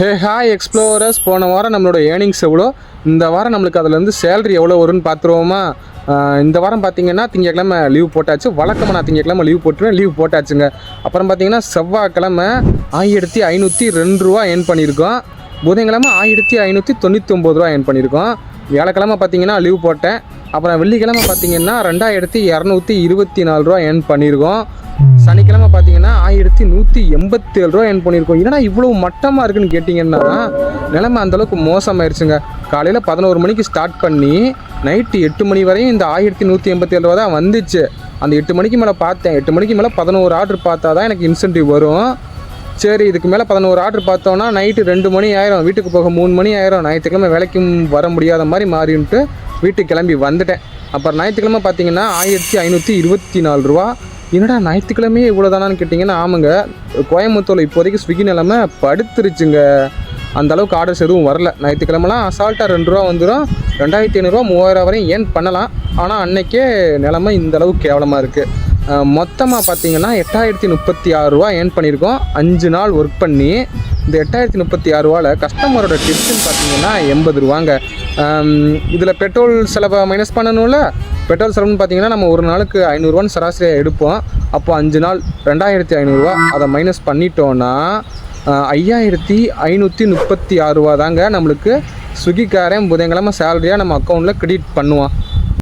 Hey hi explorers, போன வாரம் நம்மளோட ஏர்னிங்ஸ் எவ்வளோ, இந்த வாரம் நம்மளுக்கு அதில் சேலரி எவ்வளோ வரும்னு பார்த்துருவோமா. இந்த வாரம் பார்த்தீங்கன்னா திங்கக்கிழமை லீவ் போட்டாச்சு. வழக்கமாக நான் திங்கக்கிழமை லீவ் போட்டுருவேன், லீவ் போட்டாச்சுங்க. அப்புறம் பார்த்தீங்கன்னா செவ்வாய்க்கிழமை 1502 ரூபா ஏர்ன் பண்ணியிருக்கோம். புதன்கிழமை 1599 ரூபா ஏர்ன் பண்ணியிருக்கோம். வியாழக்கிழமை பார்த்தீங்கன்னா லீவ் போட்டேன். அப்புறம் வெள்ளிக்கிழமை பார்த்தீங்கன்னா 2224 ரூபா ஏர்ன் பண்ணியிருக்கோம். சனிக்கிழமை பார்த்தீங்கன்னா 1187 ரூபா ஏர்ன் பண்ணியிருக்கோம். என்னடா இவ்வளோ மட்டமாக இருக்குன்னு கேட்டிங்கன்னா, நிலைமை அந்தளவுக்கு மோசமாயிருச்சுங்க. காலையில் 11 மணிக்கு ஸ்டார்ட் பண்ணி நைட்டு 8 மணி வரையும் இந்த 1187 ரூபா தான் வந்துச்சு. அந்த 8 மணிக்கு மேலே பார்த்தேன். 8 மணிக்கு மேலே 11 ஆர்டர் பார்த்தா தான் எனக்கு இன்சென்டிவ் வரும். சரி, இதுக்கு மேலே 11 ஆர்டர் பார்த்தோன்னா நைட்டு 2 மணி ஆயிரும், வீட்டுக்கு போக 3 மணி ஆயிரும். ஞாயிற்றுக்கிழமை வேலைக்கும் வர முடியாத மாதிரி மாறின்ட்டு வீட்டுக்கு கிளம்பி வந்துட்டேன். அப்புறம் ஞாயிற்றுக்கிழமை பார்த்தீங்கன்னா 1524 ரூபா. என்னடா ஞாயிற்றுக்கிழமையே இவ்வளோ தானான்னு கேட்டிங்கன்னா, ஆமாங்க, கோயம்புத்தூரில் இப்போதைக்கு ஸ்விக்கி நிலைமை படுத்துருச்சுங்க. அந்தளவுக்கு ஆர்டர்ஸ் எதுவும் வரல. ஞாயிற்றுக்கிழமெலாம் அசால்ட்டாக 2 ரூபா வந்துடும். 2500 3000 வரையும் ஏர்ன் பண்ணலாம். ஆனால் அன்றைக்கே நிலைமை இந்தளவுக்கு கேவலமாக இருக்குது. மொத்தமாக பார்த்தீங்கன்னா 8036 ரூபா ஏர்ன் பண்ணியிருக்கோம் 5 நாள் ஒர்க் பண்ணி. இந்த 8036 ரூபாவில் கஸ்டமரோட டிப்ஸ்ன்னு பார்த்தீங்கன்னா 80 ரூபாங்க. இதில் பெட்ரோல் செலவை மைனஸ் பண்ணணும்ல. பெட்ரோல் செலவுன்னு பார்த்தீங்கன்னா நம்ம ஒரு நாளுக்கு 500 ரூபான்னு சராசரியாக எடுப்போம். அப்போ 5 நாள் 2500 ரூபா. அதை மைனஸ் பண்ணிட்டோன்னா 5536 ரூபா தாங்க நம்மளுக்கு ஸ்விக்கிக்காரன் புதன்கிழமை சேலரியாக நம்ம அக்கௌண்ட்டில் கிரெடிட் பண்ணுவான்.